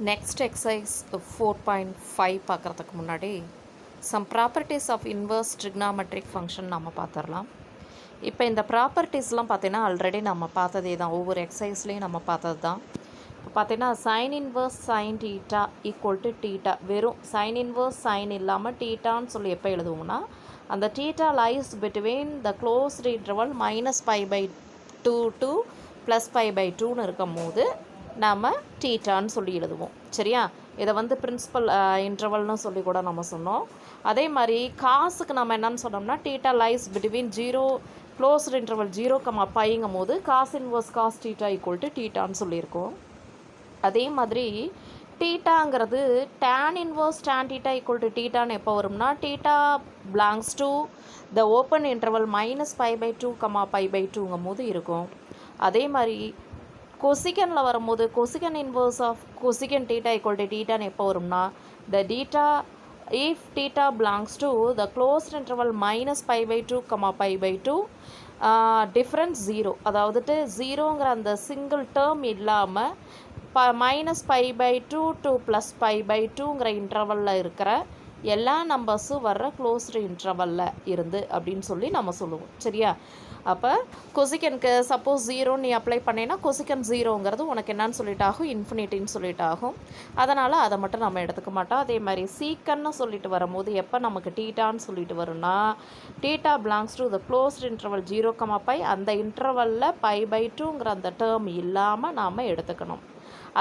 Next exercise 4.5 பார்க்குறதுக்கு முன்னாடி sum properties of inverse trigonometric function நம்ம பார்த்துடலாம். இப்போ இந்த ப்ராப்பர்ட்டிஸ்லாம் பார்த்தீங்கன்னா ஆல்ரெடி நம்ம பார்த்ததே தான், ஒவ்வொரு எக்ஸசைஸ்லேயும் நம்ம பார்த்தது தான். இப்போ பார்த்தீங்கன்னா sine inverse sine theta equal to theta, வெறும் சைன் இன்வர்ஸ் சைன் இல்லாமல் டீட்டான்னு சொல்லி எப்போ எழுதுவோம்னா, அந்த theta lies between the closed interval -π/2 to +π/2ன்னு இருக்கும் போது நாம் டீட்டான்னு சொல்லி எழுதுவோம். சரியா? இதை வந்து பிரின்சிபல் இன்டர்வல்னு சொல்லி கூட நம்ம சொன்னோம். அதே மாதிரி காசுக்கு நம்ம என்னன்னு சொன்னோம்னா, theta lies between 0 closed interval 0,πங்கும் போது cos inverse cos theta equal to டீட்டான்னு சொல்லியிருக்கோம். அதே மாதிரி டீட்டாங்கிறது tan inverse tan theta equal to டீட்டான்னு எப்போ வரும்னா, theta belongs to the open interval -π/2, π/2ங்கும் போது இருக்கும். அதே மாதிரி கொசிகனில் வரும்போது cosecant inverse of cosecant theta equal to டீட்டான்னு எப்போ வரும்னா, the theta if theta belongs to the closed interval -π/2, π/2 difference 0, அதாவதுட்டு 0ங்கிற அந்த சிங்கிள் டேர்ம் இல்லாமல் -π/2 to +π/2ங்கிற இன்டர்வலில் இருக்கிற எல்லா நம்பர்ஸும் வர்ற க்ளோஸ்டு இன்டர்வலில் இருந்து அப்படின்னு சொல்லி நம்ம சொல்லுவோம். சரியா? அப்போ கொசிகனுக்கு சப்போஸ் 0 நீ அப்ளை பண்ணேன்னா கொசிகன் 0ங்கிறது உனக்கு என்னன்னு சொல்லிட்டு ஆகும், இன்ஃபினிட்டின்னு சொல்லிட்டு ஆகும். அதனால் அதை மட்டும் நம்ம எடுத்துக்க மாட்டோம். அதே மாதிரி சீக்கன்னு சொல்லிட்டு வரும்போது எப்போ நமக்கு டீட்டான்னு சொல்லிட்டு வரும்னா, theta belongs to the closed interval 0,π, அந்த இன்டர்வலில் π/2ங்கிற அந்த டேர்ம் இல்லாமல் நாம் எடுத்துக்கணும்.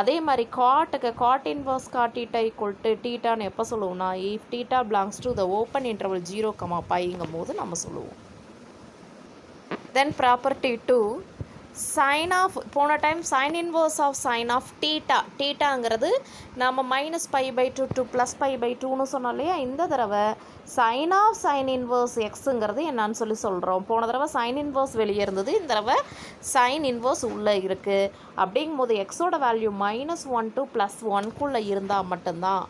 அதே மாதிரி காட்டுக்கு cot inverse cot theta equal to டீட்டான்னு எப்போ சொல்லுவோம்னா, if theta belongs to the open interval 0,πங்கும் போது நம்ம சொல்லுவோம். தென் ப்ராப்பர்ட்டி 2, சைன் ஆஃப் போன time sine inverse of sine of theta, டீட்டாங்கிறது நம்ம -π/2 to +π/2ன்னு சொன்னோம் இல்லையா? இந்த தடவை சைன் ஆஃப் சைன் இன்வர்ஸ் எக்ஸுங்கிறது என்னன்னு சொல்லி சொல்கிறோம். போன தடவை சைன் இன்வர்ஸ் வெளியே இருந்தது, இந்த தடவை சைன் இன்வர்ஸ் உள்ளே இருக்குது. அப்படிங்கும்போது எக்ஸோட வேல்யூ -1 to +1க்குள்ளே இருந்தால் மட்டும்தான்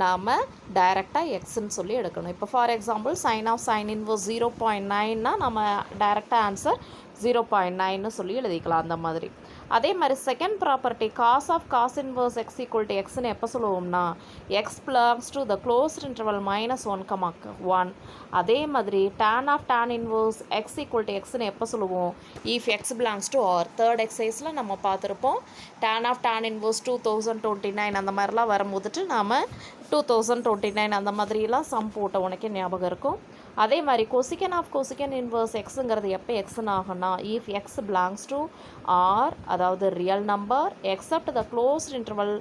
நாம் டைரெக்டாக எக்ஸ்ன்னு சொல்லி எடுக்கணும். இப்போ for example sine of sine inverse 0.9னா நம்ம டைரெக்டாக ஆன்சர் 0.9ன்னு சொல்லி எழுதிக்கலாம். அந்த மாதிரி அதே மாதிரி second property cos of cos inverse x equal to எக்ஸ்ன்னு எப்போ சொல்லுவோம்னா, x belongs to the closed interval -1,1. அதே மாதிரி tan of tan inverse x equal to எக்ஸ்ன்னு எப்போ சொல்லுவோம், if x belongs to R. Third எக்ஸசைஸில் நம்ம பார்த்துருப்போம் tan ஆஃப் tan இன்வர்ஸ் 2029 அந்த மாதிரிலாம் வரும்போதுட்டு நாம் 2029 அந்த மாதிரிலாம் சம் போட்ட உனக்கே ஞாபகம் இருக்கும். அதே மாதிரி கொசிகன் ஆஃப் கொசிகன் இன்வர்ஸ் எக்ஸுங்கிறது எப்போ எக்ஸ்ன்னு ஆகும்னா, if x belongs to R, அதாவது real number except the closed interval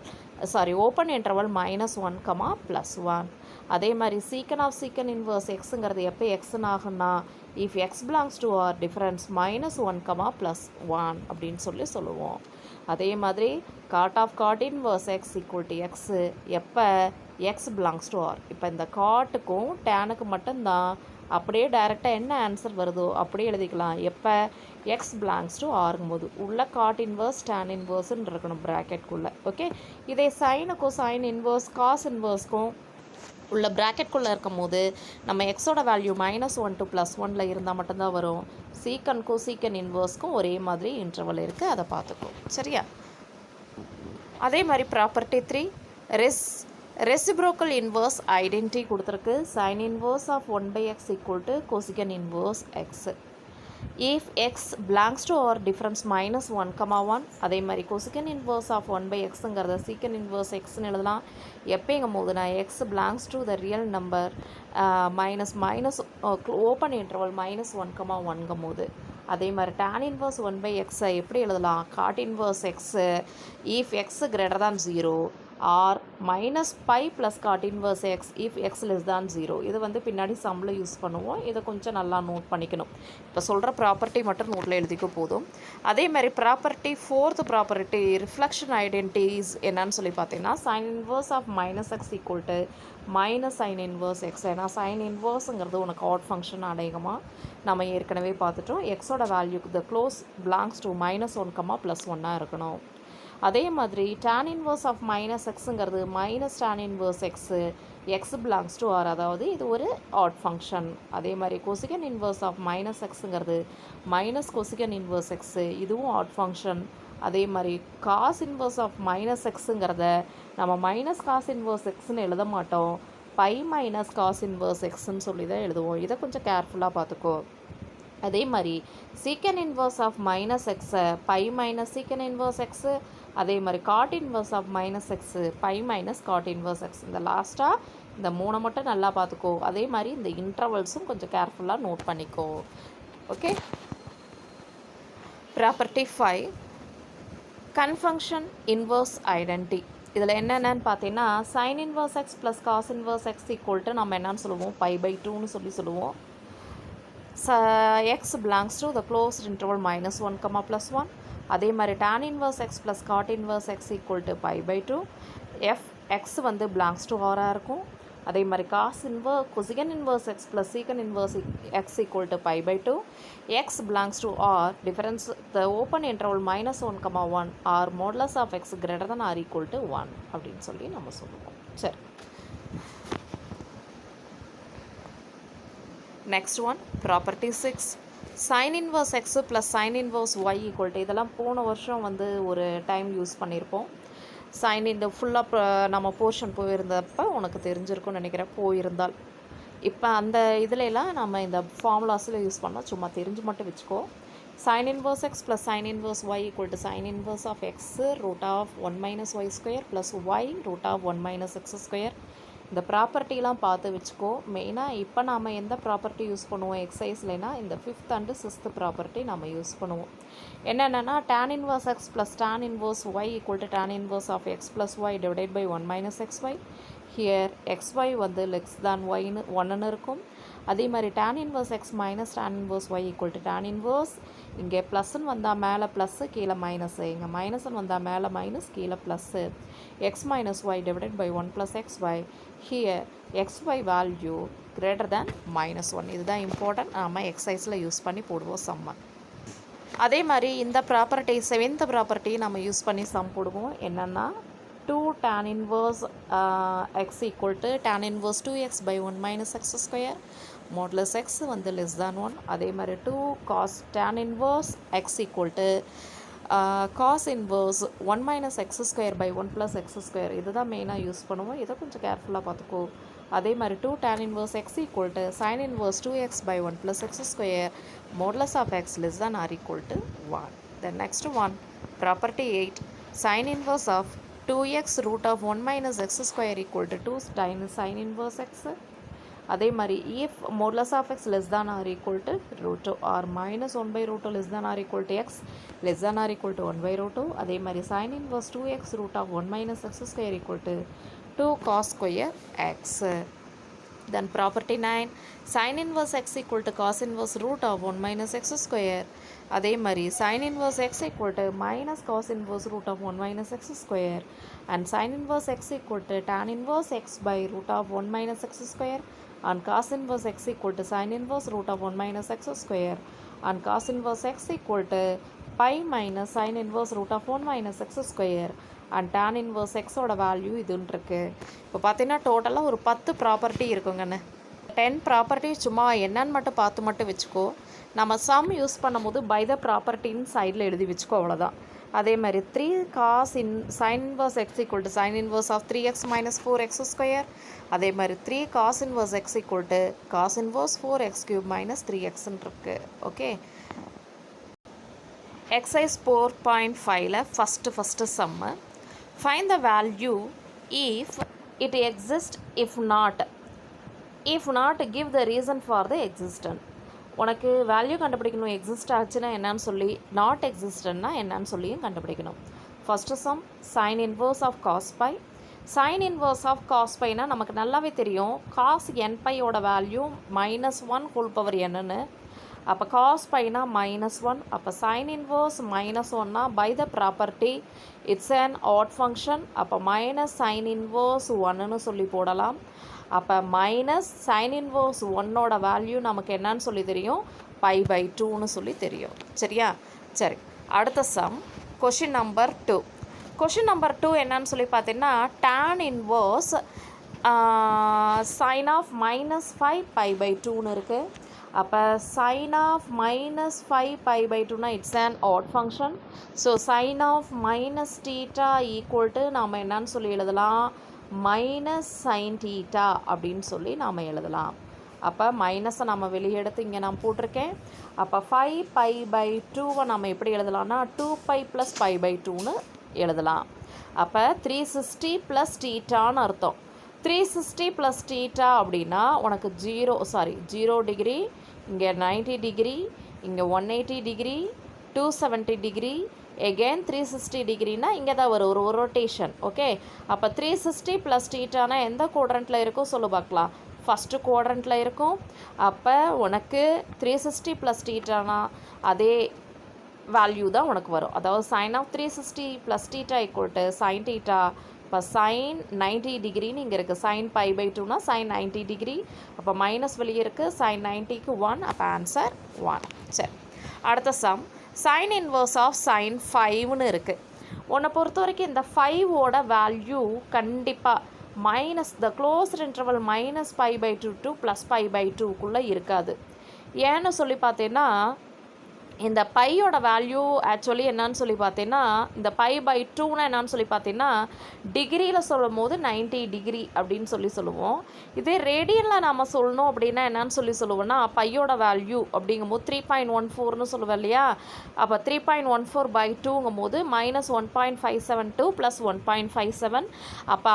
open interval -1, +1. அதே மாதிரி சீக்கன் ஆஃப் சீக்கன் இன்வர்ஸ் எக்ஸுங்கிறது எப்போ எக்ஸ்ன்னு ஆகும்னா, if x belongs to R difference -1, +1 அப்படின்னு சொல்லி சொல்லுவோம். அதே மாதிரி cot of cot inverse x equal to x எப்போ எக்ஸ் பிலாங்ஸ் டு ஆர். இப்போ இந்த காட்டுக்கும் டேனுக்கு மட்டும்தான் அப்படியே டைரெக்டாக என்ன ஆன்சர் வருதோ அப்படியே எழுதிக்கலாம். எப்போ எக்ஸ் பிலாங்ஸ் டு ஆருங்கும் போது உள்ள காட் இன்வர்ஸ் டேன் இன்வர்ஸ்ன்னு இருக்கணும் ப்ராக்கெட்குள்ளே. ஓகே, இதே சைனுக்கும் சைன் இன்வர்ஸ் காஸ் இன்வர்ஸ்க்கும் உள்ள ப்ராக்கெட்குள்ளே இருக்கும் போது நம்ம எக்ஸோட வேல்யூ -1 to +1ல் இருந்தால் மட்டும்தான் வரும். சீக்கனுக்கும் சீக்கன் இன்வர்ஸ்க்கும் ஒரே மாதிரி இன்டர்வல் இருக்குது, அதை பார்த்துக்கோ. சரியா? அதே மாதிரி ப்ராப்பர்ட்டி 3, ரெசிப்ரோக்கல் இன்வர்ஸ் ஐடென்டிட்டி கொடுத்துருக்கு. Sine inverse of 1/x equal to cosecant inverse x. If x belongs to R difference -1,1. அதே மாதிரி கொசிகன் இன்வர்ஸ் ஆஃப் 1/xங்கிறத சீக்கன் இன்வர்ஸ் எக்ஸ்ன்னு எழுதலாம். எப்போங்கும் போது நான் x belongs to the real number open interval -1,1ங்கும் போது. அதே மாதிரி tan இன்வர்ஸ் 1/xஐ எப்படி எழுதலாம், cot inverse x if x greater than 0 or -π + cot inverse x if x less than 0. இது வந்து பின்னாடி சம்மில் யூஸ் பண்ணுவோம், இதை கொஞ்சம் நல்லா நோட் பண்ணிக்கணும். இப்போ சொல்கிற ப்ராப்பர்ட்டி மட்டும் நோட்டில் எழுதிக்க போதும். அதே மாதிரி property 4th property reflection identities என்னன்னு சொல்லி பார்த்தீங்கன்னா, sine inverse of -x equal to -sin inverse x. ஏன்னா சைன் இன்வர்ஸுங்கிறது உனக்கு ஆட் ஃபங்க்ஷன் அநேகமாக நம்ம ஏற்கனவே பார்த்துட்டோம். எக்ஸோட value the close belongs to -1, +1 இருக்கணும். அதே மாதிரி tan இன்வர்ஸ் ஆஃப் -xங்கிறது -tan inverse x x belongs to R, அதாவது இது ஒரு ஆட் ஃபங்க்ஷன். அதே மாதிரி கொசிகன் இன்வர்ஸ் ஆஃப் -xங்கிறது கொசிகன் இன்வர்ஸ் எக்ஸு, இதுவும் ஆட் ஃபங்க்ஷன். அதே மாதிரி காஸ் இன்வர்ஸ் ஆஃப் மைனஸ் எக்ஸுங்கிறத நம்ம மைனஸ் காஸ் இன்வர்ஸ் எக்ஸ்ன்னு எழுத மாட்டோம், பை மைனஸ் காஸ் இன்வர்ஸ் எக்ஸ்ன்னு சொல்லி தான் எழுதுவோம். இதை கொஞ்சம் கேர்ஃபுல்லாக பார்த்துக்கோ. அதே மாதிரி சீக்கன் இன்வர்ஸ் ஆஃப் மைனஸ் எக்ஸை pi minus secant inverse x, அதே மாதிரி cot inverse of minus x pi minus cot inverse x. இந்த லாஸ்ட்டாக இந்த 3 மட்டும் நல்லா பார்த்துக்கோ. அதே மாதிரி இந்த இன்டர்வல்ஸும் கொஞ்சம் கேர்ஃபுல்லாக நோட் பண்ணிக்கோ. Okay. Property 5 cofunction inverse identity. இதில் என்னென்னு பார்த்தீங்கன்னா sine inverse x plus cos inverse x equal to நம்ம என்னன்னு சொல்லுவோம், π/2ன்னு சொல்லுவோம். X belongs to the closed interval -1, +1. அதே மாதிரி tan inverse x plus cot inverse x equal to π/2. X வந்து பிலாங்ஸ் டு ஆராக இருக்கும். அதே மாதிரி cosecant inverse x plus secant inverse x equal to π/2. X belongs to R difference the open interval -1, 1 R modulus of x greater than or equal to 1 அப்படின்னு சொல்லி நம்ம சொல்லுவோம். சரி, next one property 6 sine inverse x plus sine inverse y equal to. இதெல்லாம் போன வருஷம் வந்து ஒரு டைம் யூஸ் பண்ணியிருப்போம். சைன் இந்த ஃபுல்லாக நம்ம போர்ஷன் போயிருந்தப்போ உனக்கு தெரிஞ்சிருக்கும்னு நினைக்கிறேன், போயிருந்தால். இப்போ அந்த இதுலலாம் நம்ம இந்த ஃபார்முலாஸில் யூஸ் பண்ணால் சும்மா தெரிஞ்சு மட்டும் வச்சுக்கோ. Sine inverse x plus sine inverse y equal to sine inverse of x √1 - y² plus y √1 - x². இந்த ப்ராப்பர்ட்டிலாம் பார்த்து வச்சுக்கோ. மெயினாக இப்போ நாம் எந்த ப்ராப்பர்ட்டி யூஸ் பண்ணுவோம் எக்ஸசைஸ்லைனா இந்த 5th and 6th ப்ராப்பர்ட்டி நம்ம யூஸ் பண்ணுவோம். என்னென்னா tan inverse x plus tan inverse y equal to tan inverse of x plus y divided by 1 - xy. Here xy வந்து லெஸ் தேன் ஒய்னு 1ன்னு இருக்கும். அதே மாதிரி tan inverse x minus tan inverse y equal to tan inverse, இங்கே ப்ளஸ்ன்னு வந்தால் மேலே ப்ளஸ்ஸு கீழே மைனஸு, இங்கே மைனஸ்ன்னு வந்தால் மேலே மைனஸ் கீழே plus, x minus y divided by 1 + xy. Here xy value greater than -1. இதுதான் இம்பார்ட்டன்ட், நம்ம எக்ஸசைஸில் யூஸ் பண்ணி போடுவோம் சம்ம. அதே மாதிரி இந்த ப்ராப்பர்ட்டி 7th ப்ராப்பர்ட்டி நம்ம யூஸ் பண்ணி சம் போடுவோம். என்னென்னா 2 tan inverse x equal to tan inverse 2x by 1 - x². Modulus x வந்து லெஸ் தேன் 1. அதே மாதிரி 2 cos tan inverse x equal to cos inverse 1 - x² by 1 + x². இதுதான் மெயினாக யூஸ் பண்ணுவோம். இதை கொஞ்சம் கேர்ஃபுல்லாக பார்த்துக்கோ. அதே மாதிரி 2 tan inverse x equal to sine inverse 2x by 1 + x². Modulus of x less than or equal to 1. Then next one property 8 sine inverse of 2x √1 - x² equal to 2 sin inverse x. அதே மாதிரி if modulus of x less than or equal to √2 or -1/√2 less than or equal to x less than or equal to 1/√2. அதே மாதிரி sin inverse 2x √1 - x² equal to 2 cos square x. Then property 9 sin inverse x equal to cos inverse √1 - x². அதே மாதிரி sin inverse x equal to minus cos inverse √1 - x². and sin inverse x equal to tan inverse x by √1 - x². and cos inverse x equal to sin inverse √1 - x². and cos inverse x equal to pi minus sin inverse √1 - x². and tan inverse x ஓட value இதுன்னு இருக்குது. இப்போ பார்த்தீங்கன்னா டோட்டலாக ஒரு 10 property இருக்குங்கண்ணே. 10 property சும்மா என்னன்னு மட்டும் பார்த்து வச்சுக்கோ. நம்ம சம் யூஸ் பண்ணும்போது பை த ப்ராப்பர்ட்டின்னு சைடில் எழுதி வச்சுக்கோ, அவ்வளோதான். அதே மாதிரி 3 cos sin inverse x equal to sin inverse of 3x - 4x². அதே மாதிரி 3 cos inverse x equal to cos inverse 4x³ - 3xன்னு இருக்குது. ஓகே, எக்ஸசைஸ் 4.5ல first sum. Find the value if it exists, if not give the reason for the existence. உனக்கு value கண்டுபிடிக்கணும். Exist ஆச்சுன்னா என்னன்னு சொல்லி, நாட் எக்ஸிஸ்டன்னா என்னன்னு சொல்லியும் கண்டுபிடிக்கணும். First sum sine inverse of cos pi. Sine inverse of cos பைனா நமக்கு நல்லாவே தெரியும். Cos nπ value -1/n. அப்போ காஸ் பைனா -1. அப்போ சைன் இன்வர்ஸ் -1னா by the property it's an odd function. அப்போ மைனஸ் சைன் இன்வர்ஸ் 1ன்னு சொல்லி போடலாம். அப்போ மைனஸ் சைன் இன்வர்ஸ் 1ஓட வேல்யூ நமக்கு என்னன்னு சொல்லி தெரியும், π/2ன்னு சொல்லி தெரியும். சரியா? சரி, அடுத்த sum question number 2. Question number 2 என்னன்னு சொல்லி பார்த்தீங்கன்னா tan இன்வர்ஸ் சைன் ஆஃப் -5 π/2ன்னு இருக்குது. அப்போ சைன் ஆஃப் மைனஸ் 5π/2னா it's an odd function. So sine of minus theta equal to நாம் என்னன்னு சொல்லி எழுதலாம், மைனஸ் சைன் தீட்டா அப்படின்னு சொல்லி நாம் எழுதலாம். அப்போ மைனஸை நம்ம வெளியே எடுத்து இங்கே நான் போட்டிருக்கேன். அப்போ 5π/2வை நம்ம எப்படி எழுதலாம்னா 2π + π/2ன்னு எழுதலாம். அப்போ 360 + தீட்டான்னு அர்த்தம். 360 + தீட்டா அப்படின்னா உனக்கு 0 டிகிரி, இங்கே 90 டிகிரி, இங்கே 180 டிகிரி, 270 டிகிரி, எகெயின் 360 டிகிரினா இங்கே தான் வரும் ஒரு ரொட்டேஷன். ஓகே, அப்போ 360 + தீட்டானா எந்த குவாட்ரண்ட்டில் இருக்கும் சொல்லு பார்க்கலாம், ஃபஸ்ட்டு குவாட்ரண்ட்டில் இருக்கும். அப்போ உனக்கு 360 + தீட்டானா அதே வேல்யூ தான் உனக்கு வரும். அதாவது sine of 360 + theta equal to sine theta. இப்போ சைன் 90 டிகிரின்னு இங்கே இருக்குது, சைன் π/2னா சைன் 90 டிகிரி. அப்போ மைனஸ் வெளியே இருக்குது, சைன் 90க்கு 1, அப்போ ஆன்சர் 1. சரி, அடுத்த sum sine inverse of sine 5ன்னு இருக்குது. உன்னை பொறுத்த வரைக்கும் இந்த 5ஓட வேல்யூ கண்டிப்பாக minus the closed interval minus π/2 to plus π/2க்குள்ளே இருக்காது. ஏன்னு சொல்லி பார்த்தீங்கன்னா இந்த பையோட வேல்யூ ஆக்சுவலி என்னன்னு சொல்லி பார்த்தீங்கன்னா இந்த π/2னா என்னன்னு சொல்லி பார்த்தீங்கன்னா டிகிரியில் சொல்லும் போது 90 டிகிரி அப்படின்னு சொல்லுவோம். இதே ரேடியனில் நம்ம சொல்லணும் அப்படின்னா என்னன்னு சொல்லுவோம்னா பையோட வேல்யூ அப்படிங்கும்போது 3.14ன்னு சொல்லுவேன் இல்லையா. அப்போ 3.14/2ங்கும் போது -1.572 + 1.57. அப்போ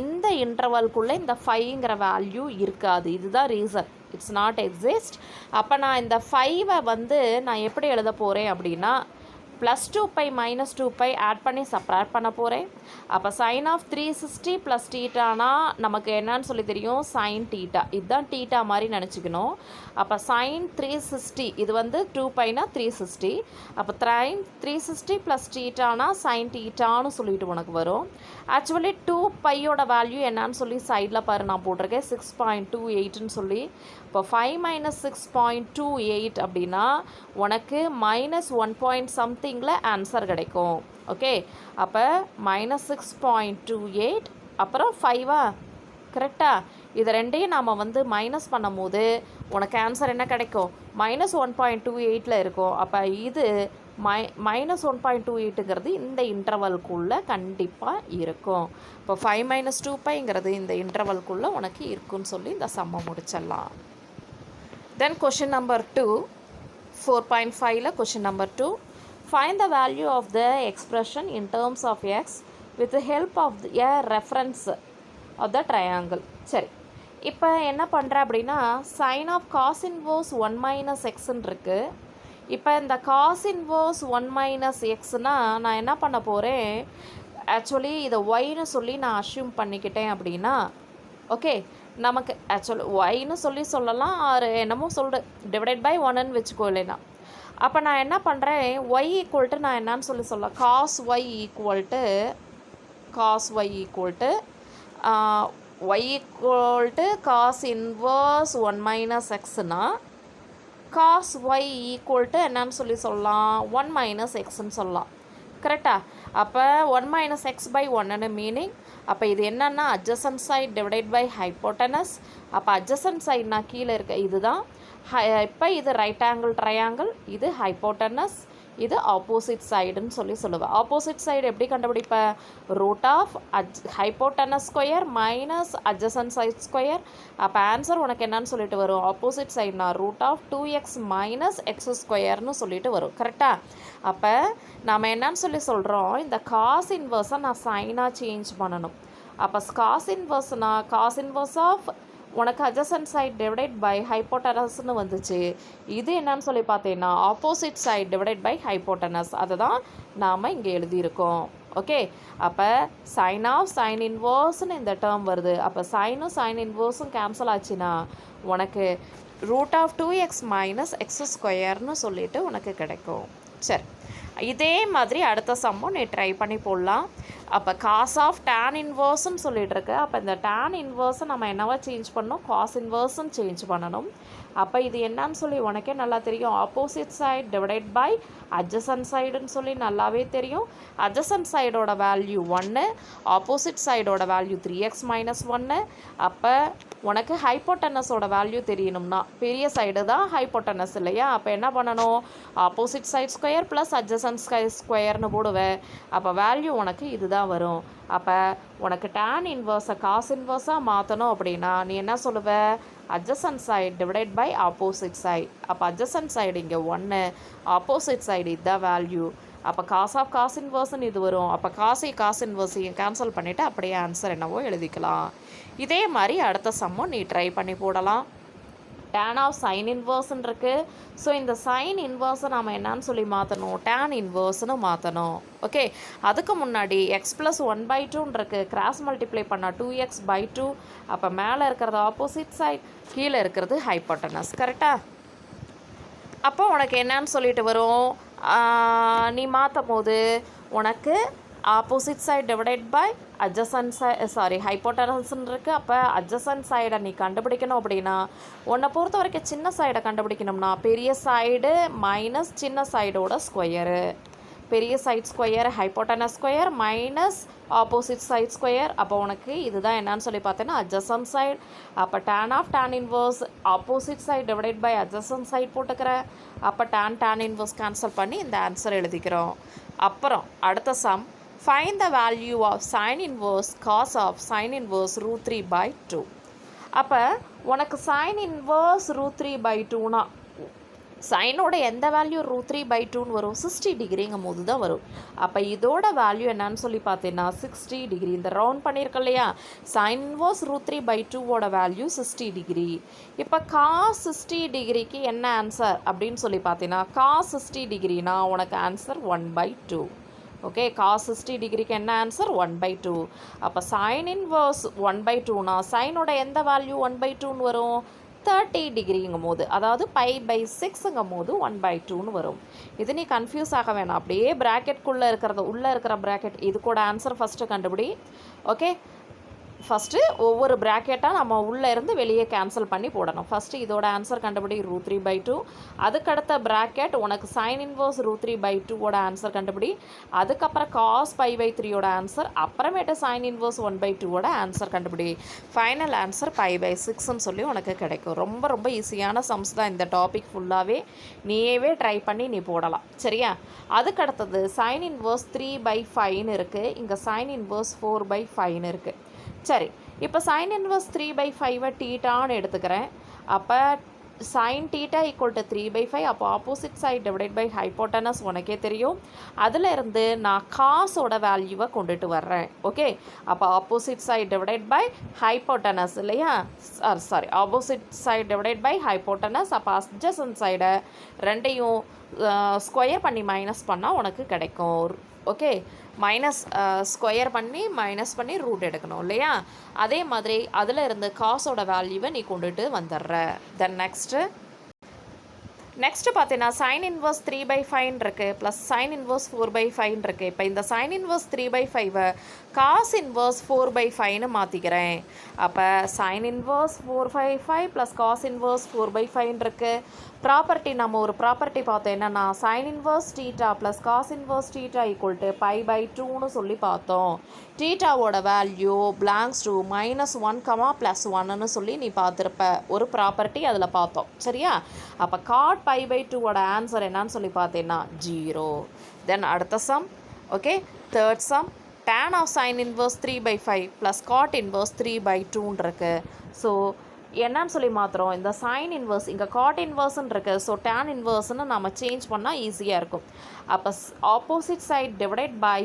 இந்த இன்டர்வல்குள்ளே இந்த 5ங்கிற வேல்யூ இருக்காது. இதுதான் ரீசன், இட்ஸ் நாட் எக்ஸிஸ்ட். அப்போ நான் இந்த 5ஐ வந்து நான் எப்படி எழுத போகிறேன் அப்படின்னா +2π -2π ஆட் பண்ணி சப்ராக்ட் பண்ண போகிறேன். அப்போ சைன் ஆஃப் 360 + தீட்டானா நமக்கு என்னன்னு சொல்லி தெரியும், சைன் தீட்டா. இதுதான் தீட்டா மாதிரி நினச்சிக்கணும். அப்போ சைன் 360 இது வந்து 2πனா 360. அப்போ 360 + தீட்டானா சைன் தீட்டான்னு சொல்லிட்டு உனக்கு வரும். ஆக்சுவலி 2πயோட வேல்யூ என்னன்னு சொல்லி சைடில் பாரு நான் போட்டிருக்கேன் 6.28ன்னு சொல்லி. இப்போ 5 - 6.28 அப்படின்னா உனக்கு -1 somethingல ஆன்சர் கிடைக்கும். ஓகே, அப்போ -6.28 அப்புறம் 5ஆ கரெக்டாக. இது ரெண்டையும் நாம் வந்து மைனஸ் பண்ணும் போது உனக்கு ஆன்சர் என்ன கிடைக்கும், -1.28ல் இருக்கும். அப்போ இது -1.28ங்கிறது இந்த இன்டர்வல்குள்ளே கண்டிப்பாக இருக்கும். இப்போ 5 - 2πங்கிறது இந்த இன்டர்வல்குள்ளே உனக்கு இருக்குன்னு சொல்லி இந்த சம்மை முடிச்சிடலாம். தென் கொஷின் நம்பர் 2 4.5ல question number 2 find the value of the expression in terms of x with help of a reference of the triangle. சரி, இப்போ என்ன பண்ணுறேன் அப்படின்னா சைன் ஆஃப் காஸ் இன்வர்ஸ் 1 - xன்னு இருக்குது. இப்போ இந்த காஸ் இன்வர்ஸ் 1 - xனால் நான் என்ன பண்ண போகிறேன், ஆக்சுவலி இதை ஒய்னு சொல்லி நான் அஷ்யூம் பண்ணிக்கிட்டேன் அப்படின்னா ஓகே, நமக்கு ஆக்சுவலி ஒய்னு சொல்லலாம், ஆறு என்னமோ /1ன்னு வச்சுக்கோ இல்லைனா. அப்போ நான் என்ன பண்ணுறேன், ஒய் ஈக்குவல் டு நான் என்னன்னு சொல்லலாம் cos y equal to cos inverse 1 - xனா காஸ் ஒய் ஈக்குவல் டு என்னன்னு சொல்லலாம் 1 - xன்னு சொல்லலாம். கரெக்டாக. அப்போ 1 - x/1ன்னு மீனிங். அப்போ இது என்னன்னா adjacent side divided by hypotenuse. அப்போ அட்ஜசன்ட் சைட்னா கீழே இருக்க இதுதான். இப்போ இது ரைட் ஆங்கிள் ட்ரையாங்கிள், இது ஹைப்போட்டனஸ், இது ஆப்போசிட் சைடுன்னு சொல்லுவேன். ஆப்போசிட் சைடு எப்படி கண்டுபிடிப்பேன், √ hypotenuse square minus adjacent side square. அப்போ ஆன்சர் உனக்கு என்னன்னு சொல்லிட்டு வரும், ஆப்போசிட் சைட்னா √2x - x² சொல்லிட்டு வரும். கரெக்டாக. அப்போ நாம் என்னன்னு சொல்கிறோம், இந்த காஸ் இன்வர்ஸை நான் சைனாக சேஞ்ச் பண்ணணும். அப்போ காஸ் இன்வர்ஸ் ஆஃப் உனக்கு அட்ஜசன்ட் சைட் டிவைடட் பை ஹைப்போட்டனஸ்னு வந்துச்சு. இது என்னன்னு சொல்லி பார்த்தீங்கன்னா opposite side divided by hypotenuse. அதை தான் நாம் இங்கே எழுதியிருக்கோம். ஓகே, அப்போ சைன் இன்வர்ஸ்னு இந்த டேர்ம் வருது. அப்போ சைன் இன்வர்ஸும் கேன்சல் ஆச்சுன்னா உனக்கு √2x - x² சொல்லிட்டு உனக்கு கிடைக்கும். சரி, இதே மாதிரி அடுத்த சம்மும் நீ ட்ரை பண்ணி போடலாம். அப்போ காஸ் ஆஃப் டேன் இன்வர்ஸ்ன்னு சொல்லிட்டு இருக்கு. அப்போ இந்த டேன் இன்வர்ஸை நம்ம என்னவா சேஞ்ச் பண்ணணும், காஸ் இன்வர்ஸ்ன்னு சேஞ்ச் பண்ணணும். அப்போ இது என்னன்னு சொல்லி உனக்கே நல்லா தெரியும். Opposite side divided by adjacent சைடுன்னு சொல்லி நல்லாவே தெரியும். அட்ஜசன்ட் சைடோட வேல்யூ 1, ஆப்போசிட் சைடோட வேல்யூ 3x - 1. அப்போ உனக்கு ஹைப்போட்டனஸோட வேல்யூ தெரியணும்னா பெரிய சைடு தான் ஹைப்போட்டனஸ் இல்லையா? அப்போ என்ன பண்ணணும்? Opposite side square plus adjacent ஸ்கொயர்னு போடுவேன். அப்போ வேல்யூ உனக்கு இதுதான் வரும். அப்போ உனக்கு டேன் இன்வர்ஸை காஸ் இன்வர்ஸாக மாற்றணும் அப்படின்னா நீ என்ன சொல்லுவ? Adjacent side divided by opposite side. அப்போ அட்ஜசன்ட் சைடு இங்கே 1, ஆப்போசிட் சைடு இதுதான் வேல்யூ. அப்போ காஸ் ஆஃப் காஸ் இன்வர்ஸ்ன்னு இது வரும். அப்போ காஸ் இன்வர்ஸையும் கேன்சல் பண்ணிவிட்டு அப்படியே ஆன்சர் என்னவோ எழுதிக்கலாம். இதே மாதிரி அடுத்த சம்மும் நீ ட்ரை பண்ணி போடலாம். டேன் ஆஃப் சைன் இன்வர்ஸ்ன்னு இருக்குது. ஸோ இந்த சைன் இன்வர்ஸை நம்ம என்னன்னு சொல்லி மாற்றணும்? டேன் இன்வர்ஸ்னு மாற்றணும். ஓகே, அதுக்கு முன்னாடி x + 1/2 இருக்குது. கிராஸ் மல்டிப்ளை பண்ணால் 2x/2. அப்போ மேலே இருக்கிறது ஆப்போசிட் சைட், கீழே இருக்கிறது ஹைப்போட்டனஸ். கரெக்டாக? அப்போ உனக்கு என்னன்னு சொல்லிட்டு வரும்? நீ மாற்றும் போது உனக்கு opposite side divided by adjacent ஹைப்போட்டனஸ்ன்னு இருக்குது. அப்போ அட்ஜசன்ட் சைடை நீ கண்டுபிடிக்கணும் அப்படின்னா உன்னை பொறுத்த வரைக்கும் சின்ன சைடை கண்டுபிடிக்கணும்னா பெரிய சைடு மைனஸ் சின்ன சைடோட ஸ்கொயரு. பெரிய side square hypotenuse square minus opposite side square. அப்போ உனக்கு இதுதான் என்னன்னு சொல்லி பார்த்தேன்னா அட்ஜசன்ட் சைடு. அப்போ tan inverse opposite side divided by adjacent side போட்டுக்கிறேன். அப்போ tan இன்வர்ஸ் கேன்சல் பண்ணி இந்த ஆன்சர் எழுதிக்கிறோம். அப்புறம் அடுத்த sum, find the value of sine inverse cos of sine inverse √3/2. அப்போ உனக்கு சைன் இன்வர்ஸ் √3/2னா சைனோட எந்த வேல்யூ √3/2ன்னு வரும்? 60 டிகிரிங்கும் போது தான் வரும். அப்போ இதோட வேல்யூ என்னன்னு சொல்லி பார்த்தீங்கன்னா 60 டிகிரி. இந்த ரவுண்ட் பண்ணியிருக்க இல்லையா? சைன் இன்வர்ஸ் √3/2வோட வேல்யூ 60 டிகிரி. இப்போ காஸ் 60 டிகிரிக்கு என்ன ஆன்சர் அப்படின்னு சொல்லி பார்த்தீங்கன்னா காஸ் 60 டிகிரினா உனக்கு ஆன்சர் 1/2. ஓகே, காஸ் 60 டிகிரிக்கு என்ன ஆன்சர்? 1/2. அப்போ சைன் இன்வர்ஸ் 1/2னா சைனோட எந்த வேல்யூ 1/2ன்னு வரும்? 30 டிகிரிங்கும் போது, அதாவது π/6ங்கும் போது 1/2ன்னு வரும். இது நீ கன்ஃபியூஸ் ஆக வேணாம். அப்படியே ப்ராக்கெட்குள்ளே உள்ளே இருக்கிற ப்ராக்கெட் இதுக்கூட ஆன்சர் ஃபஸ்ட்டு கண்டுபிடி. ஓகே, ஃபஸ்ட்டு ஒவ்வொரு ப்ராக்கெட்டாக நம்ம உள்ளே இருந்து வெளியே கேன்சல் பண்ணி போடணும். ஃபஸ்ட்டு இதோட ஆன்சர் கண்டுபிடி √3/2. அதுக்கடுத்த ப்ராக்கெட் உனக்கு சைன் இன்வர்ஸ் √3/2வோட ஆன்சர் கண்டுபிடி. அதுக்கப்புறம் காஸ் π/3யோட ஆன்சர், அப்புறமேட்டு சைன் இன்வர்ஸ் 1/2வோட ஆன்சர் கண்டுபிடி. ஃபைனல் ஆன்சர் π/6ன்னு சொல்லி உனக்கு கிடைக்கும். ரொம்ப ரொம்ப ஈஸியான சம்ஸ் தான் இந்த டாபிக் ஃபுல்லாகவே. நீயே ட்ரை பண்ணி நீ போடலாம். சரியா? அதுக்கடுத்தது சைன் இன்வர்ஸ் 3/5ன்னு இருக்குது. இங்கே சைன் இன்வர்ஸ் 4/5ன்னு இருக்குது. சரி, இப்போ சைன் இன்வர்ஸ் 3/5 டீட்டான்னு எடுத்துக்கிறேன். அப்போ சைன் டீட்டா = 3/5. அப்போ opposite side divided by hypotenuse உனக்கே தெரியும். அதில் இருந்து நான் காசோட வேல்யூவை கொண்டுட்டு வர்றேன். ஓகே, அப்போ opposite side divided by hypotenuse இல்லையா? Opposite side divided by hypotenuse. அப்போ அட்ஜசன்ட் சைடை ரெண்டையும் ஸ்கொயர் பண்ணி மைனஸ் பண்ணால் உனக்கு கிடைக்கும். ஓகே, மைனஸ் ஸ்கொயர் பண்ணி மைனஸ் பண்ணி ரூட் எடுக்கணும் இல்லையா? அதே மாதிரி அதில் இருந்து காசோட வேல்யூவை நீ கொண்டுட்டு வந்துடுற. தென் நெக்ஸ்ட்டு பார்த்தீங்கன்னா சைன் இன்வர்ஸ் 3/5 இருக்குது ப்ளஸ் சைன் இன்வர்ஸ் 4/5 இருக்குது. இப்போ இந்த சைன் இன்வர்ஸ் 3/5 காஸ் இன்வர்ஸ் 4/5ன்னு மாற்றிக்கிறேன். அப்போ sine inverse 4/5 plus cos inverse 4/5 இருக்குது. ப்ராப்பர்ட்டி நம்ம ஒரு ப்ராப்பர்ட்டி பார்த்தோம். என்னென்னா sine inverse theta plus cos inverse theta = π/2ன்னு சொல்லி பார்த்தோம். டீட்டாவோட வேல்யூ பிலாங்ஸ் டு -1, +1ன்னு சொல்லி நீ பார்த்துருப்ப. ஒரு ப்ராப்பர்ட்டி அதில் பார்த்தோம். சரியா? அப்போ காட் π/2வோட ஆன்சர் என்னன்னு சொல்லி பார்த்தீங்கன்னா 0. தென் அடுத்த sum. Okay, third sum, tan of sine inverse 3/5 plus cot inverse 3/2ன்னு இருக்குது. ஸோ என்னன்னு சொல்லி மாத்திரம் இந்த சைன் இன்வர்ஸ் இங்கே காட் இன்வர்ஸ்ன்னு இருக்குது. ஸோ டேன் இன்வர்ஸ்ன்னு நம்ம சேஞ்ச் பண்ணால் ஈஸியாக இருக்கும். அப்போ ஆப்போசிட் சைட் டிவைடட் பை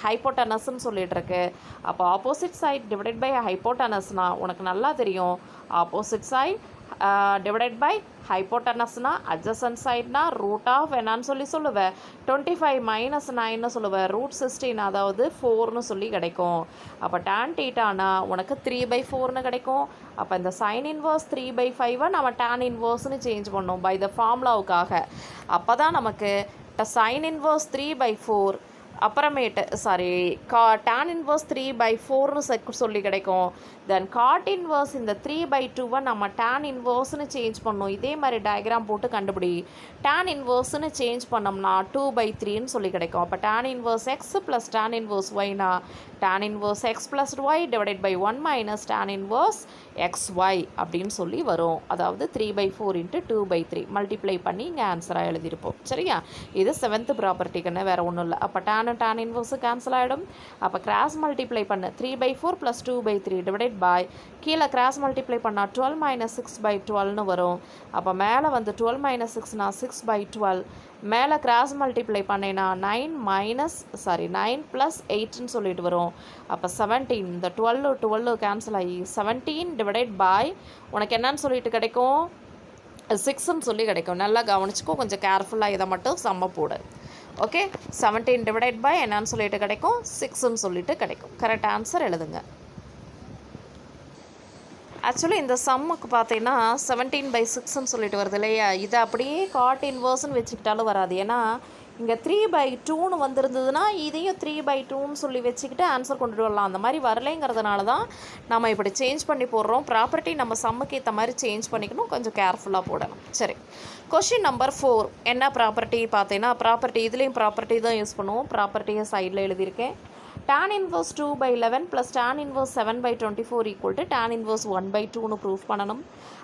ஹைப்போட்டனஸ்ன்னு சொல்லிட்டு இருக்கு. அப்போ ஆப்போசிட் சைட் டிவைடட் பை ஹைப்போட்டனஸ்னால் உனக்கு நல்லா தெரியும். ஆப்போசிட் சைட் டிவைடட் பை ஹைப்போட்டனஸ்னா அட்ஜசன்ட் சைட்னா ரூட் ஆஃப் என்னன்னு சொல்லி சொல்லுவேன் 25 - 9ன்னு சொல்லுவேன் √16, அதாவது 4ன்னு சொல்லி கிடைக்கும். அப்போ tan டீட்டானா உனக்கு 3/4ன்னு கிடைக்கும். அப்போ இந்த சைன் இன்வர்ஸ் 3/5 நம்ம tan இன்வர்ஸ்னு சேஞ்ச் பண்ணோம் பை த ஃபார்முலாவுக்காக. அப்போ தான் நமக்கு சைன் இன்வர்ஸ் 3/4 அப்புறமேட்டு tan இன்வர்ஸ் 3/4ன்னு சொல்லி கிடைக்கும். தென் காட் இன்வர்ஸ் இந்த 3/2 நம்ம tan இன்வர்ஸ்னு சேஞ்ச் பண்ணோம். இதே மாதிரி டயக்ராம் போட்டு கண்டுபிடி. tan இன்வர்ஸ்னு சேஞ்ச் பண்ணோம்னா 2/3ன்னு சொல்லி கிடைக்கும். அப்போ tan inverse x plus tan inverse ஒய்னா tan inverse x plus y divided by 1 minus tan inverse XY அப்படின்னு சொல்லி வரும். அதாவது 3/4 × 2/3 மல்டிப்ளை பண்ணி இங்கே ஆன்சராக எழுதியிருப்போம். சரியா? இது 7th ப்ராப்பர்ட்டிக்குன்னு வேறு ஒன்றும் இல்லை. அப்போ tan இன்வர்ஸு கேன்சல் ஆகிடும். அப்போ கிராஸ் மல்டிப்ளை பண்ணு 3/4 + 2/3 டிவைடட் பை கீழே கிராஸ் மல்டிப்ளை பண்ணால் 12 - 6/12ன்னு வரும். அப்போ மேலே வந்து 12 - 6னா 6/12. மேலே கிராஸ் மல்டிப்ளை பண்ணேன்னா 9 + 8ன்னு சொல்லிட்டு வரும். அப்போ 17 இந்த 12 கேன்சல் ஆகி 17 டிவைடட் பை உனக்கு என்னன்னு சொல்லிட்டு கிடைக்கும் 6ன்னு சொல்லி கிடைக்கும். நல்லா கவனிச்சுக்கோ, கொஞ்சம் கேர்ஃபுல்லாக இதை மட்டும் சம்ம போடு. ஓகே, 17 டிவைடட் பை என்னன்னு சொல்லிட்டு கிடைக்கும் 6ன்னு சொல்லிட்டு கிடைக்கும். கரெக்ட் ஆன்சர் எழுதுங்க. ஆக்சுவலி இந்த சம்முக்கு பார்த்தீங்கன்னா 17/6ன்னு சொல்லிட்டு வருது இல்லையா? இதை அப்படியே காட் இன்வர்ஸ்ன்னு வச்சுக்கிட்டாலும் வராது. ஏன்னா இங்கே 3/2ன்னு வந்திருந்ததுன்னா இதையும் 3/2ன்னு சொல்லி வச்சுக்கிட்டு ஆன்சர் கொண்டுட்டு வரலாம். அந்த மாதிரி வரலைங்கிறதுனால தான் நம்ம இப்படி சேஞ்ச் பண்ணி போடுறோம். ப்ராப்பர்ட்டி நம்ம சம்முக்கு ஏற்ற மாதிரி சேஞ்ச் பண்ணிக்கணும். கொஞ்சம் கேர்ஃபுல்லாக போடணும். சரி, கொஷின் நம்பர் 4 என்ன ப்ராப்பர்ட்டி பார்த்தீங்கன்னா இதுலேயும் ப்ராப்பர்ட்டி தான் யூஸ் பண்ணுவோம். ப்ராப்பர்ட்டியை சைடில் எழுதியிருக்கேன். tan inverse 2/11 + tan inverse 7/24 equal to tan inverse 1/2ன்னு ப்ரூஃப் பண்ணணும்.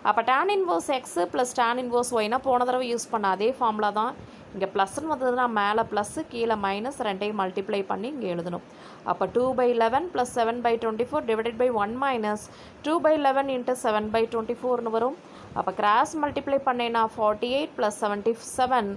அப்போ tan inverse x plus tan inverse ஒய்னா போன தடவை யூஸ் பண்ண அதே ஃபார்முலா தான். இங்கே ப்ளஸ்ன்னு வந்ததுன்னா மேலே ப்ளஸ்ஸு கீழே மைனஸ் ரெண்டையும் மல்டிப்ளை பண்ணி இங்கே எழுதணும். அப்போ 2/11 + 7/24 டிவைடட் பை 1 மைனஸ் 2/11 × 7/24ன்னு வரும். அப்போ கிராஸ் மல்டிப்ளை பண்ணேன்னா 48 + 77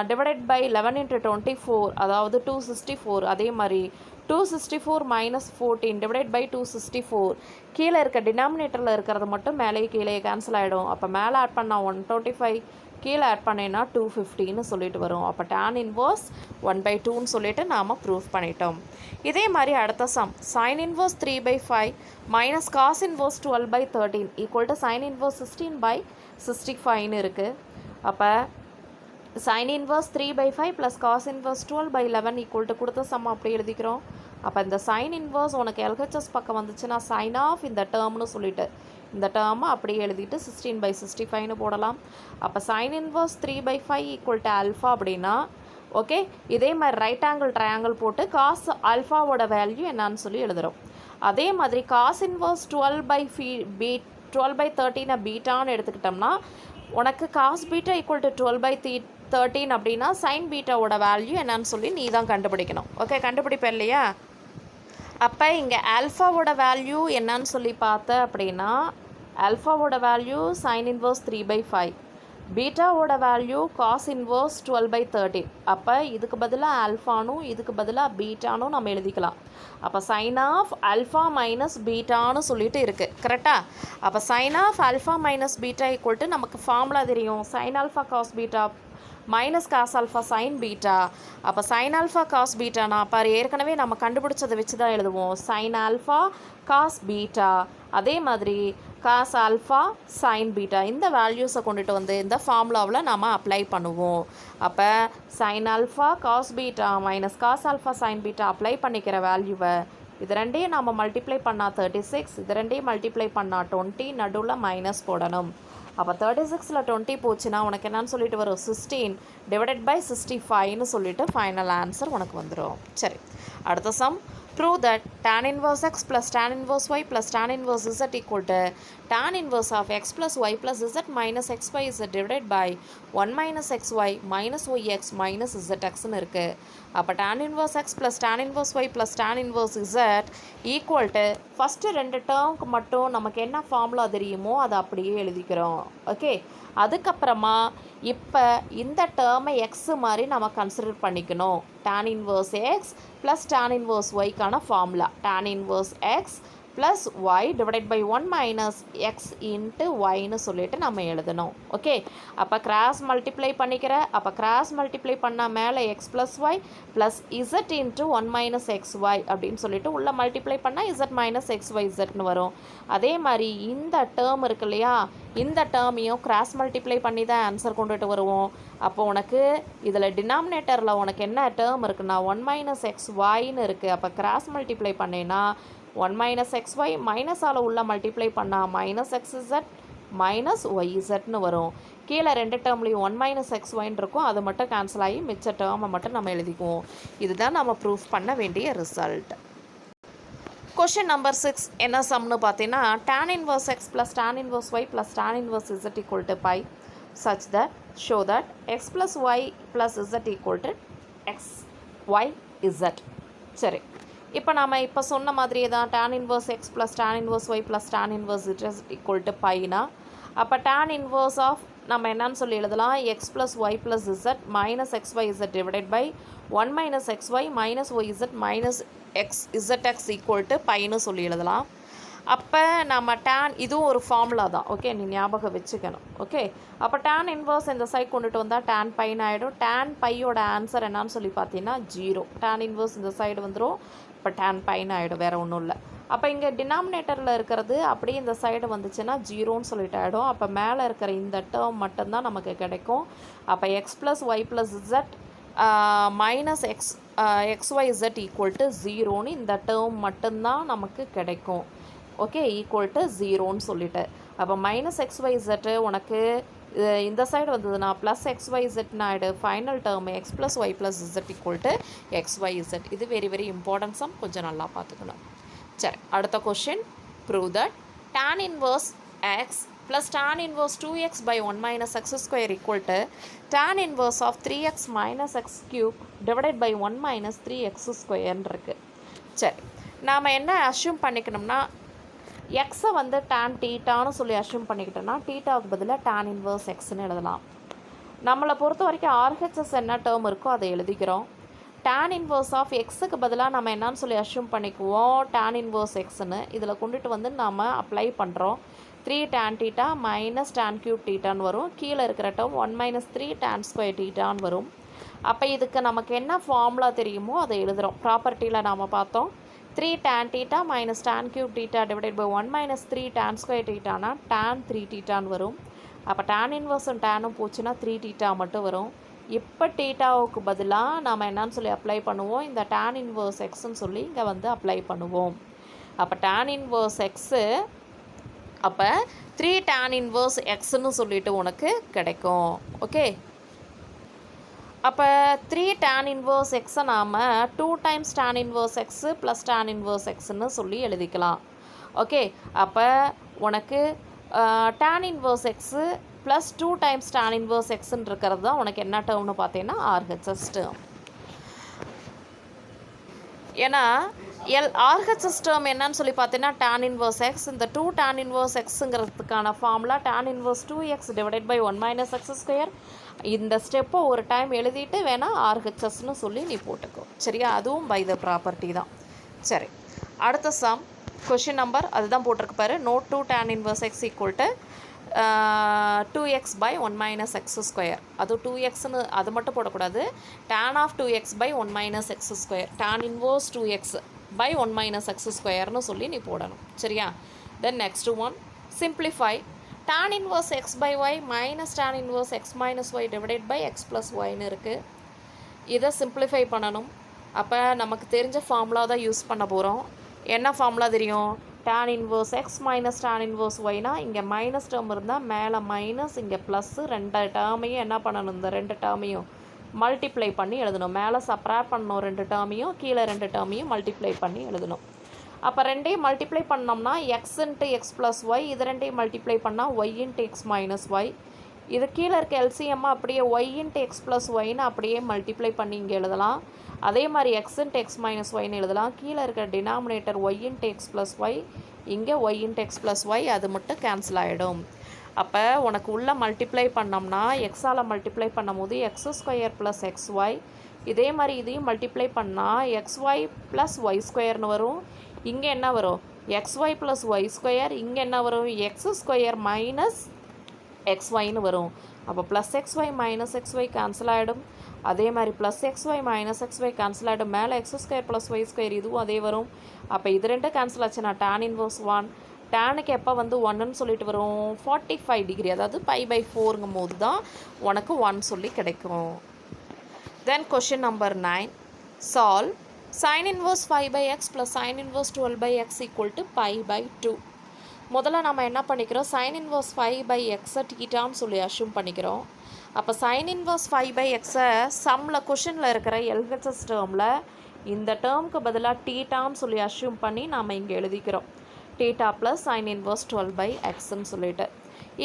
டிவைடட் பை 11 × 24 அதாவது 264. அதே மாதிரி 264 - 14 டிவைடட் பை 264. கீழே இருக்க டினாமினேட்டரில் இருக்கிறது மட்டும் மேலே கீழே கேன்சல் ஆகிடும். அப்போ மேலே ஆட் பண்ணால் 125, கீழே ஆட் பண்ணேன்னா 250ன்னு சொல்லிட்டு வரும். அப்போ tan இன்வர்ஸ் 1/2ன்னு சொல்லிட்டு நாம் ப்ரூஃப் பண்ணிட்டோம். இதே மாதிரி அடுத்த sum sin inverse 3/5 minus cos inverse 12/13 equal to sin inverse 16/65ன்னு இருக்குது. அப்போ sin inverse 3/5 plus cos inverse 12/11 equal to கொடுத்த சம் அப்படி எழுதிக்கிறோம். அப்போ இந்த sin இன்வர்ஸ் உனக்கு எல்ஹெச்எஸ் பக்கம் வந்துச்சுன்னா சைன் ஆஃப் இந்த டேர்ம்னு சொல்லிட்டு இந்த டேர்மை அப்படியே எழுதிட்டு 16/65ன்னு போடலாம். அப்போ sin inverse 3/5 equal to alpha அப்படின்னா ஓகே, இதே மாதிரி ரைட் ஆங்கிள் ட்ரையாங்கிள் போட்டு காஸ் ஆல்ஃபாவோட வேல்யூ என்னான்னு சொல்லி எழுதுகிறோம். அதே மாதிரி காஸ் இன்வர்ஸ் 12/13 பீட்டான்னு எடுத்துக்கிட்டோம்னா உனக்கு காஸ் பீட்டா ஈக்குவல் டு 12/13 அப்படின்னா சைன் பீட்டாவோட வேல்யூ என்னன்னு சொல்லி நீ தான் கண்டுபிடிக்கணும். ஓகே, கண்டுபிடிப்பேன் இல்லையா? அப்போ இங்கே ஆல்ஃபாவோட வேல்யூ என்னன்னு சொல்லி பார்த்த அப்படின்னா ஆல்ஃபாவோட வேல்யூ சைன் இன்வர்ஸ் 3/5, பீட்டாவோட வேல்யூ காஸ் இன்வர்ஸ் 12/13. அப்போ இதுக்கு பதிலாக ஆல்ஃபானும் இதுக்கு பதிலாக பீட்டானும் நம்ம எழுதிக்கலாம். அப்போ சைன் ஆஃப் ஆல்ஃபா மைனஸ் பீட்டான்னு சொல்லிட்டு இருக்குது. கரெக்டாக? அப்போ sine of alpha minus beta equal to நமக்கு ஃபார்முலா தெரியும். Sine alpha cos beta minus cos alpha sine beta. அப்போ சைன் ஆல்ஃபா காஸ் பீட்டானா பாரு, ஏற்கனவே நம்ம கண்டுபிடிச்சதை வச்சு தான் எழுதுவோம். சைன் ஆல்ஃபா காஸ் பீட்டா, அதே மாதிரி காஸ் ஆல்ஃபா சைன் பீட்டா, இந்த வேல்யூஸை கொண்டுட்டு வந்து இந்த ஃபார்முலாவில் நம்ம அப்ளை பண்ணுவோம். அப்போ sine alpha cos beta minus cos alpha sine beta apply பண்ணிக்கிற வேல்யூவை இது ரெண்டையும் நம்ம மல்டிப்ளை பண்ணால் 36, இது ரெண்டையும் மல்டிப்ளை பண்ணால் 20, நடுவில் மைனஸ் போடணும். அப்போ 36ல் 20 போச்சுன்னா உனக்கு என்னன்னு சொல்லிட்டு வரும் 16 டிவைடட் பை 65ன்னு சொல்லிட்டு ஃபைனல் ஆன்சர் உனக்கு வந்துடும். சரி, அடுத்த some prove that tan inverse x plus tan inverse y plus tan inverse z equal to tan inverse of x plus y plus z minus xy z divided by 1 minus xy minus yx minus zxன்னு இருக்குது. அப்போ tan inverse x plus tan inverse y plus tan inverse z equal to first ரெண்டு டேர்முக்கு மட்டும் நமக்கு என்ன formula தெரியுமோ அதை அப்படியே எழுதிக்கிறோம். ஓகே, அதுக்கப்புறமா இப்போ இந்த டேர்மை எக்ஸு மாதிரி நம்ம கன்சிடர் பண்ணிக்கணும். tan inverse x plus tan inverse yக்கான formula tan inverse x plus y divided by 1 minus x into yன்னு சொல்லிட்டு நம்ம எழுதணும். ஓகே, அப்போ கிராஸ் மல்டிப்ளை பண்ணிக்கிற, அப்போ கிராஸ் மல்டிப்ளை பண்ணால் மேலே x plus y plus z into 1 minus xy அப்படின்னு சொல்லிட்டு உள்ள மல்டிப்ளை பண்ணால் z minus xyzன்னு வரும். அதே மாதிரி இந்த டேர்ம் இருக்கு இல்லையா, இந்த டேர்மையும் கிராஸ் மல்டிப்ளை பண்ணி தான் ஆன்சர் கொண்டுட்டு வருவோம். அப்போ உனக்கு இதில் டினாமினேட்டரில் உனக்கு என்ன டேர்ம் இருக்குன்னா 1 - xyன்னு இருக்குது. அப்போ கிராஸ் மல்டிப்ளை பண்ணேன்னா 1 - xy மைனஸால் உள்ள மல்டிப்ளை பண்ணால் -xz -yzன்னு வரும். கீழே ரெண்டு டேர்ம்லேயும் 1 - xyன்னு இருக்கும். அது மட்டும் கேன்சல் ஆகி மிச்ச டேர்மை மட்டும் நம்ம எழுதிக்குவோம். இதுதான் நம்ம ப்ரூஃப் பண்ண வேண்டிய ரிசல்ட். கொஷின் நம்பர் 6 என்ன சம்னு பார்த்தீங்கன்னா tan inverse x plus tan inverse y plus tan inverse z equal to pi such that show that x plus y plus z equal to x y z. சரி, இப்போ சொன்ன மாதிரியே தான் tan inverse x plus tan inverse y plus tan inverse z equal to piனா அப்போ tan inverse of நம்ம என்னன்னு சொல்லி எழுதலாம் x plus y plus z minus xyz divided by 1 minus xy minus yz minus xzx equal to piன்னு சொல்லி எழுதலாம். அப்போ நம்ம tan இதுவும் ஒரு ஃபார்முலா தான். ஓகே, நீ ஞாபகம் வச்சுக்கணும். ஓகே, அப்போ tan இன்வர்ஸ் இந்த சைட் கொண்டுட்டு வந்தால் tan பைன்னு ஆகிடும். tan பையோட ஆன்சர் என்னன்னு சொல்லி பார்த்தீங்கன்னா 0. tan இன்வர்ஸ் இந்த சைடு வந்துடும். இப்போ tan பைன்னு ஆகிடும், வேறு ஒன்றும் இல்லை. அப்போ இங்கே டினாமினேட்டரில் இருக்கிறது அப்படியே இந்த சைடு வந்துச்சுன்னா 0ன்னு சொல்லிட்டு ஆகிடும். அப்போ மேலே இருக்கிற இந்த டேர்ம் மட்டும்தான் நமக்கு கிடைக்கும். அப்போ x + y + z minus xyz equal to 0ன்னு இந்த டேர்ம் மட்டும்தான் நமக்கு கிடைக்கும். ஓகே, ஈக்குவல் டு 0ன்னு சொல்லிட்டு அப்போ -xyz உனக்கு இந்த சைடு வந்ததுன்னா +xyzன்னு ஆகிடு. Final term x + y + z equal to xyz. இது வெரி வெரி இம்பார்ட்டன்ட் சம், கொஞ்சம் நல்லா பார்த்துக்கணும். சரி, அடுத்த question. Prove that tan inverse x plus tan inverse 2x by 1 minus x square equal to tan inverse of 3x minus x cube divided by 1 minus 3x square இருக்கு. சரி, நாம் என்ன assume பண்ணிக்கணும்னா எக்ஸை வந்து tan தீட்டான்னு சொல்லி அஷ்யூம் பண்ணிக்கிட்டோன்னா தீட்டாவுக்கு பதிலாக tan inverse xன்னு எழுதலாம். நம்மளை பொறுத்த வரைக்கும் RHS என்ன டேர்ம் இருக்கோ அதை எழுதிக்கிறோம். tan inverse of xக்கு பதிலாக நம்ம என்னன்னு சொல்லி அஷ்யூம் பண்ணிக்குவோம் tan inverse xன்னு. இதில் கொண்டுட்டு வந்து நாம் அப்ளை பண்ணுறோம். 3 tan θ minus tan cube θன்னு வரும். கீழே இருக்கிற டேர்ம் 1 minus 3 tan square θன்னு வரும். அப்போ இதுக்கு நமக்கு என்ன ஃபார்முலா தெரியுமோ அதை எழுதுகிறோம். ப்ராப்பர்ட்டியில் நாம் பார்த்தோம் 3 tan θ minus tan cube θ divided by 1 minus 3 tan square θனா tan 3 θன்னு வரும். அப்போ tan இன்வர்ஸும் டேனும் போச்சுன்னா 3 θ மட்டும் வரும். இப்போ தீட்டாவுக்கு பதிலாக நாம் என்னன்னு சொல்லி அப்ளை பண்ணுவோம், இந்த tan inverse xன்னு சொல்லி இங்கே வந்து அப்ளை பண்ணுவோம். அப்போ tan inverse x அப்போ 3 tan inverse xன்னு சொல்லிட்டு உனக்கு கிடைக்கும். ஓகே, அப்போ 3 tan inverse xை நாம் 2 times tan inverse x plus tan inverse xன்னு சொல்லி எழுதிக்கலாம். ஓகே, அப்போ உனக்கு tan inverse x plus 2 times tan inverse xன்னு இருக்கிறது தான் உனக்கு என்ன டேர்ம்னு பார்த்தீங்கன்னா RHS டேர்ம். ஏன்னா RHS டேர்ம் என்னன்னு சொல்லி பார்த்தீங்கன்னா tan inverse x. இந்த 2 tan inverse xங்கிறதுக்கான formula tan inverse 2x divided by 1 minus x square. இந்த ஸ்டெப்பை ஒரு டைம் எழுதிட்டு வேணால் RHSன்னு சொல்லி நீ போட்டுக்கோ. சரியா, அதுவும் பை த ப்ராப்பர்ட்டி தான். சரி, அடுத்த சம் கொஷின் நம்பர் அதுதான் போட்டிருக்கு பாரு. Note 2 tan inverse x equal to 2x by 1 minus x square. அது 2xன்னு அது மட்டும் போடக்கூடாது. tan of 2x by 1 minus x square, tan inverse 2x by 1 minus x squareன்னு சொல்லி நீ போடணும். சரியா, then next one simplify tan inverse x by y minus tan inverse x minus y divided by x plus yன்னு இருக்குது. இதை simplify பண்ணணும். அப்போ நமக்கு தெரிஞ்ச ஃபார்முலா தான் யூஸ் பண்ண போகிறோம். என்ன ஃபார்முலா தெரியும்? tan inverse x minus tan inverse yனா இங்கே மைனஸ் டேர்ம் இருந்தால் மேலே மைனஸ், இங்கே ப்ளஸ்ஸு. ரெண்டு டேர்மையும் என்ன பண்ணணும், இந்த ரெண்டு டேர்மையும் மல்டிப்ளை பண்ணி எழுதணும். மேலே சப்ராக்ட் பண்ணணும் ரெண்டு டேர்மையும், கீழே ரெண்டு டேர்மையும் மல்டிப்ளை பண்ணி எழுதணும். அப்போ ரெண்டையும் மல்டிப்ளை பண்ணோம்னா x into x plus y, இது ரெண்டையும் மல்டிப்ளை பண்ணால் y into x minus y. இது கீழே இருக்க எல்சிஎம்மாக அப்படியே y இன்ட்டு எக்ஸ் ப்ளஸ் ஒய்ன்னு அப்படியே மல்டிப்ளை பண்ணி இங்கே எழுதலாம். அதே மாதிரி x இன்ட்டு எக்ஸ் மைனஸ் ஒய்ன்னு எழுதலாம். கீழே இருக்கிற denominator y into x plus y, இங்கே y into x plus y, அது மட்டும் கேன்சல் ஆகிடும். அப்போ உனக்கு உள்ளே மல்டிப்ளை பண்ணோம்னா எக்ஸால் மல்டிப்ளை பண்ணும் போது x square plus x y, இதே மாதிரி இதையும் மல்டிப்ளை பண்ணால் எக்ஸ் ஒய் ப்ளஸ் ஒய் ஸ்கொயர்னு வரும். இங்கே என்ன வரும், x y plus y square. இங்கே என்ன வரும், எக்ஸ் ஸ்கொயர் மைனஸ் எக்ஸ் ஒய்னு வரும். அப்போ plus x y minus x y cancel ஆகிடும். அதே மாதிரி plus x y minus x y cancel ஆகிடும். மேலே x square plus y square இதுவும் அதே வரும். அப்போ இது ரெண்டும் கேன்சல் ஆச்சுன்னா tan இன்வர்ஸ் 1, டேனுக்கு எப்போ வந்து 1ன்னு சொல்லிட்டு வரும் 45 டிகிரி, அதாவது π/4ங்கும் போது தான் உனக்கு 1 சொல்லி கிடைக்கும். Then question number 9, solve sin inverse 5/x plus sin inverse 12/x equal to π/2. முதல்ல நம்ம என்ன பண்ணிக்கிறோம், sin inverse 5/x தீட்டான்னு சொல்லி அஷ்யூம் பண்ணிக்கிறோம். அப்போ sin inverse 5/x சம்மில் கொஷினில் இருக்கிற LHS டேர்மில் இந்த டேர்முக்கு பதிலாக தீட்டான்னு சொல்லி அஷ்யூம் பண்ணி நாம் இங்கே எழுதிக்கிறோம். தீட்டா ப்ளஸ் sin inverse 12/xன்னு சொல்லிட்டு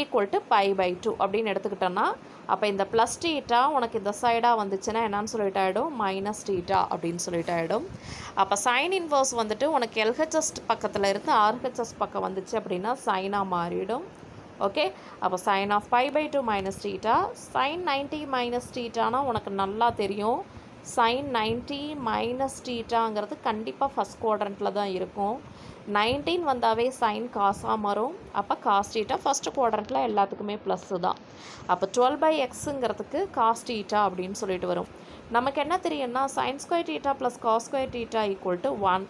ஈக்குவல் டு π/2 அப்படின்னு எடுத்துக்கிட்டோன்னா, அப்போ இந்த ப்ளஸ் தீட்டா உனக்கு இந்த சைடாக வந்துச்சுன்னா என்னன்னு சொல்லிட்டு ஆகிடும், மைனஸ் தீட்டா அப்படின்னு சொல்லிட்டு ஆகிடும். அப்போ சைன் இன்வர்ஸ் வந்துட்டு உனக்கு LHS பக்கத்தில் இருந்து RHS பக்கம் வந்துச்சு அப்படின்னா சைனாக மாறிடும். ஓகே, அப்போ sine of π/2 minus theta. Sine 90 minus தீட்டானா உனக்கு நல்லா தெரியும், சைன் 90 மைனஸ் தீட்டாங்கிறது கண்டிப்பாக ஃபஸ்ட் குவாட்ரண்ட்டில் தான் இருக்கும். 19 வந்தாவே சைன் காசாக மாறும். அப்போ காஸ் தீட்டா ஃபஸ்ட்டு குவாட்ரண்ட்டில் எல்லாத்துக்குமே ப்ளஸ்ஸு தான். அப்போ 12/xங்கிறதுக்கு காஸ் தீட்டா அப்படின்னு சொல்லிட்டு வரும். நமக்கு என்ன தெரியும்னா sin square theta plus cos square theta equal to 1.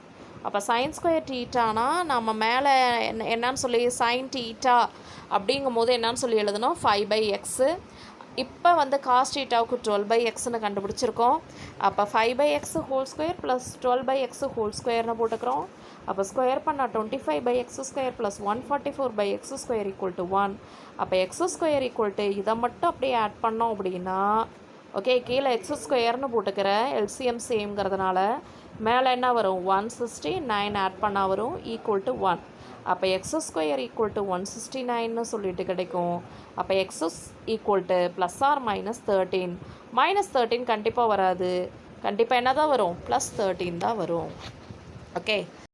அப்போ சைன் ஸ்கொயர் தீட்டானா நம்ம மேலே என்னன்னு சொல்லி சைன் தீட்டா அப்படிங்கும் போது என்னன்னு சொல்லி எழுதணும் 5/x. இப்போ வந்து காஸ் தீட்டாவுக்கு 12/xன்னு கண்டுபிடிச்சிருக்கோம். அப்போ 5/x whole square plus 12/x whole ஸ்கொயர்னு போட்டுக்கிறோம். அப்போ ஸ்கொயர் பண்ணால் 25/x square plus 144/x square equal to 1. அப்போ எக்ஸ் ஸ்கொயர் ஈக்குவல் டு இதை மட்டும் அப்படியே ஆட் பண்ணோம் அப்படின்னா, ஓகே, கீழே எக்ஸ் ஸ்கொயர்னு போட்டுக்கிற எல்சிஎம் சேம்ங்கிறதுனால மேலே என்ன வரும் 169 ஆட் பண்ணால் வரும் ஈக்குவல் டு 1. அப்போ எக்ஸ் ஸ்கொயர் ஈக்குவல் டு 169ன்னு சொல்லிட்டு கிடைக்கும். அப்போ x is equal to plus or minus 13. -13 கண்டிப்பாக வராது, கண்டிப்பாக என்ன தான் வரும், +13 தான் வரும். ஓகே.